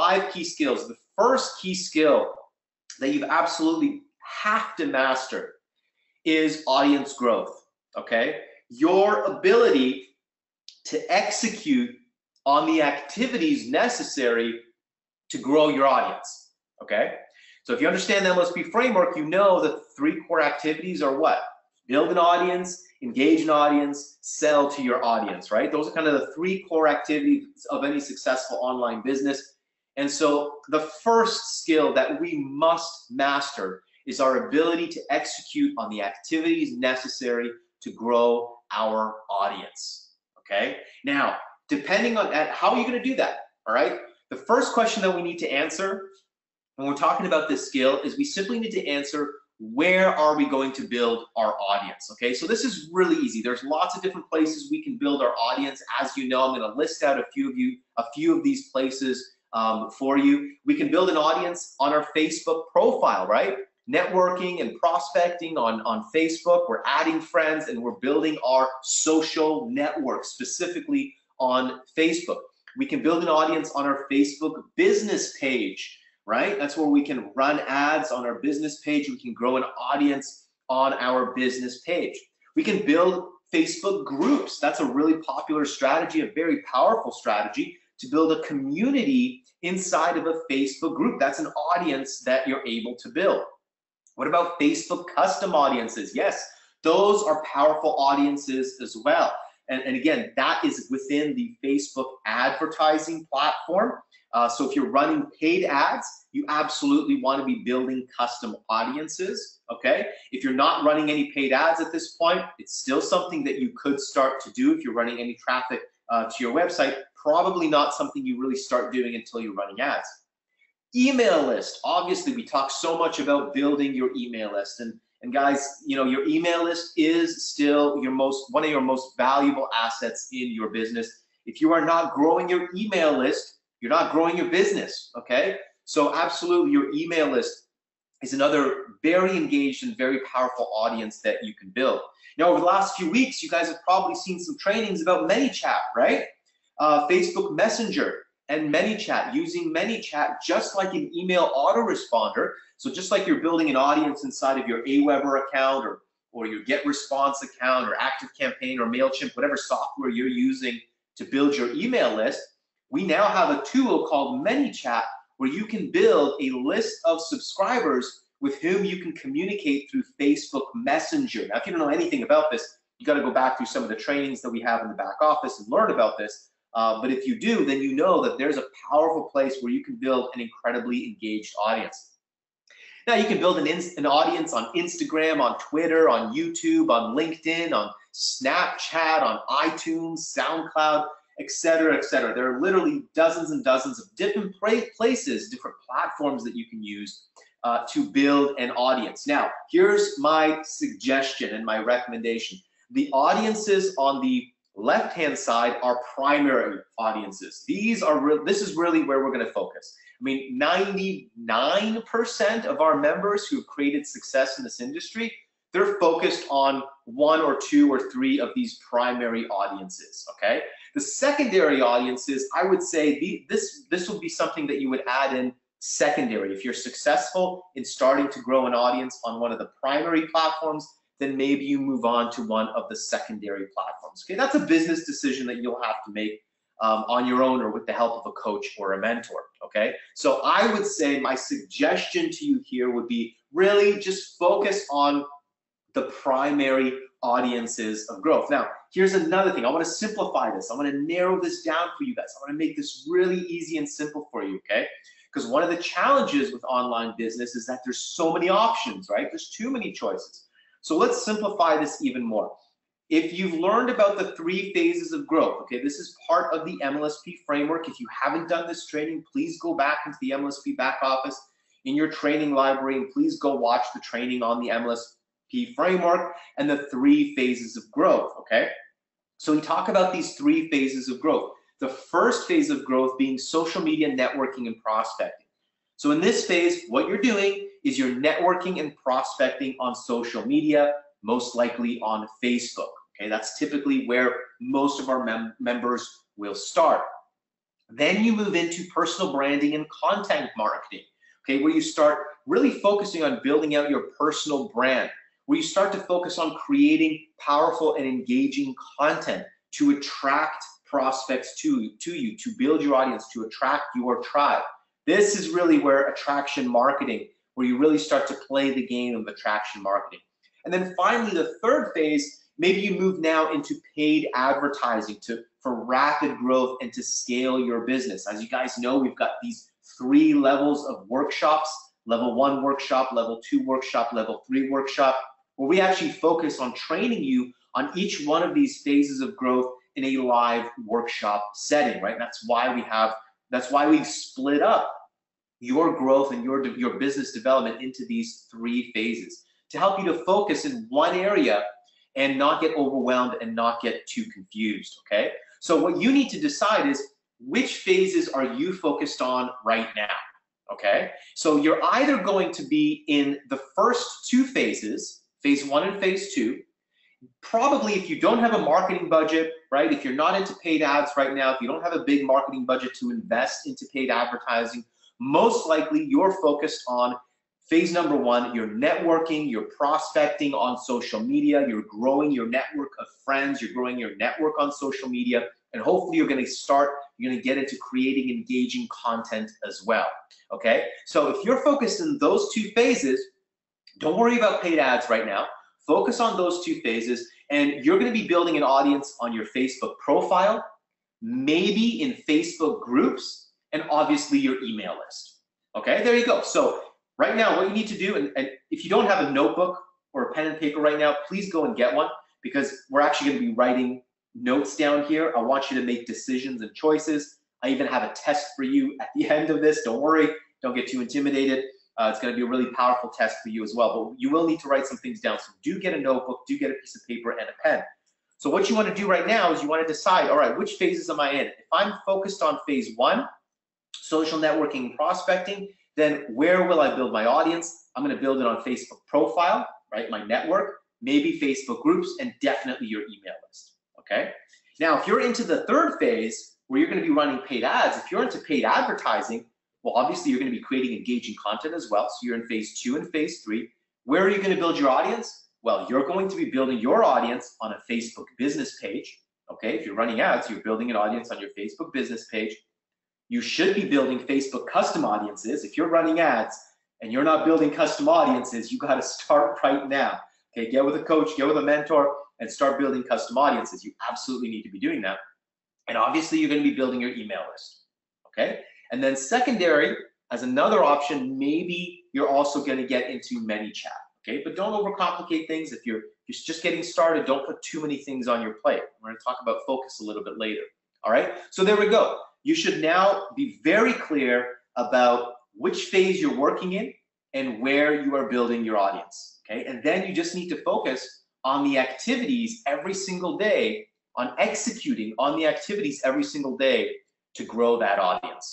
5 key skills. The first key skill that you absolutely have to master is audience growth, okay? Your ability to execute on the activities necessary to grow your audience, okay? So if you understand the MLSP framework, you know that the 3 core activities are what? Build an audience, engage an audience, sell to your audience, right? Those are kind of the 3 core activities of any successful online business. And so the first skill that we must master is our ability to execute on the activities necessary to grow our audience, okay? Now, depending on how are you gonna do that, all right? The first question that we need to answer when we're talking about this skill is we simply need to answer, where are we going to build our audience, okay? So this is really easy. There's lots of different places we can build our audience. As you know, I'm gonna list out a few of these places for you. We can build an audience on our Facebook profile, right? Networking and prospecting on Facebook. We're adding friends and we're building our social network specifically on Facebook. We can build an audience on our Facebook business page, right? That's where we can run ads on our business page. We can grow an audience on our business page. We can build Facebook groups. That's a really popular strategy, a very powerful strategy to build a community inside of a Facebook group. That's an audience that you're able to build. What about Facebook custom audiences? Yes, those are powerful audiences as well. And again, that is within the Facebook advertising platform. So if you're running paid ads, you absolutely want to be building custom audiences, okay? If you're not running any paid ads at this point, it's still something that you could start to do if you're running any traffic to your website. Probably not something you really start doing until you're running ads. Email list. Obviously, we talk so much about building your email list. And guys, you know, your email list is still one of your most valuable assets in your business. If you are not growing your email list, you're not growing your business, okay? So absolutely, your email list is another very engaged and very powerful audience that you can build. Now, over the last few weeks, you guys have probably seen some trainings about ManyChat, right? Facebook Messenger and ManyChat, using ManyChat just like an email autoresponder. So just like you're building an audience inside of your Aweber account or your GetResponse account or ActiveCampaign or MailChimp, whatever software you're using to build your email list, we now have a tool called ManyChat where you can build a list of subscribers with whom you can communicate through Facebook Messenger. Now, if you don't know anything about this, you got to go back through some of the trainings that we have in the back office and learn about this. But if you do, then you know that there's a powerful place where you can build an incredibly engaged audience. Now, you can build an audience on Instagram, on Twitter, on YouTube, on LinkedIn, on Snapchat, on iTunes, SoundCloud, etc., etc. There are literally dozens and dozens of different places, different platforms that you can use to build an audience. Now, here's my suggestion and my recommendation. The audiences on the left-hand side are primary audiences. This is really where we're going to focus. I mean, 99% of our members who've created success in this industry, they're focused on 1 or 2 or 3 of these primary audiences, okay? The secondary audiences, I would say this will be something that you would add in secondary. If you're successful in starting to grow an audience on one of the primary platforms, then maybe you move on to one of the secondary platforms. Okay, that's a business decision that you'll have to make on your own or with the help of a coach or a mentor, okay? So I would say my suggestion to you here would be really just focus on the primary audiences of growth. Now, here's another thing. I want to simplify this. I want to narrow this down for you guys. I want to make this really easy and simple for you, okay? Because one of the challenges with online business is that there's so many options, right? There's too many choices. So let's simplify this even more. If you've learned about the 3 phases of growth, okay, this is part of the MLSP framework. If you haven't done this training, please go back into the MLSP back office in your training library and please go watch the training on the MLSP framework and the 3 phases of growth, okay? So we talk about these 3 phases of growth. The first phase of growth being social media networking and prospecting. So in this phase, what you're doing is you're networking and prospecting on social media, most likely on Facebook. Okay, that's typically where most of our members will start. Then you move into personal branding and content marketing, okay, where you start really focusing on building out your personal brand, where you start to focus on creating powerful and engaging content to attract prospects to you, to build your audience, to attract your tribe. This is really where attraction marketing, where you really start to play the game of attraction marketing. And then finally, the third phase, maybe you move now into paid advertising for rapid growth and to scale your business. As you guys know, we've got these 3 levels of workshops: level 1 workshop, level 2 workshop, level 3 workshop, where we actually focus on training you on each one of these phases of growth in a live workshop setting, right? That's why we've split up your growth and your business development into these 3 phases to help you to focus in one area and not get overwhelmed and not get too confused, okay? So what you need to decide is, which phases are you focused on right now, okay? So you're either going to be in the first 2 phases, phase 1 and phase 2. Probably if you don't have a marketing budget, right? If you're not into paid ads right now, if you don't have a big marketing budget to invest into paid advertising, most likely you're focused on phase number 1, you're networking, you're prospecting on social media, you're growing your network of friends, you're growing your network on social media, and hopefully you're gonna get into creating engaging content as well, okay? So if you're focused in those 2 phases, don't worry about paid ads right now. Focus on those 2 phases, and you're gonna be building an audience on your Facebook profile, maybe in Facebook groups, and obviously your email list, okay? There you go. So right now, what you need to do, and if you don't have a notebook or a pen and paper right now, please go and get one, because we're actually gonna be writing notes down here. I want you to make decisions and choices. I even have a test for you at the end of this. Don't worry, don't get too intimidated. It's gonna be a really powerful test for you as well, but you will need to write some things down. So do get a notebook, do get a piece of paper and a pen. So what you wanna do right now is you wanna decide, all right, which phases am I in? If I'm focused on phase 1, social networking and prospecting, then where will I build my audience? I'm gonna build it on Facebook profile, right? My network, maybe Facebook groups, and definitely your email list, okay? Now, if you're into the 3rd phase, where you're gonna be running paid ads, if you're into paid advertising, well, obviously you're gonna be creating engaging content as well. So you're in phase 2 and phase 3. Where are you gonna build your audience? Well, you're going to be building your audience on a Facebook business page, okay? If you're running ads, you're building an audience on your Facebook business page. You should be building Facebook custom audiences. If you're running ads and you're not building custom audiences, you gotta start right now. Okay, get with a coach, get with a mentor, and start building custom audiences. You absolutely need to be doing that. And obviously you're gonna be building your email list, okay? And then secondary, as another option, maybe you're also gonna get into ManyChat, okay? But don't overcomplicate things. If you're just getting started, don't put too many things on your plate. We're gonna talk about focus a little bit later, all right? So there we go. You should now be very clear about which phase you're working in and where you are building your audience, okay? And then you just need to focus on the activities every single day, on executing on the activities every single day to grow that audience.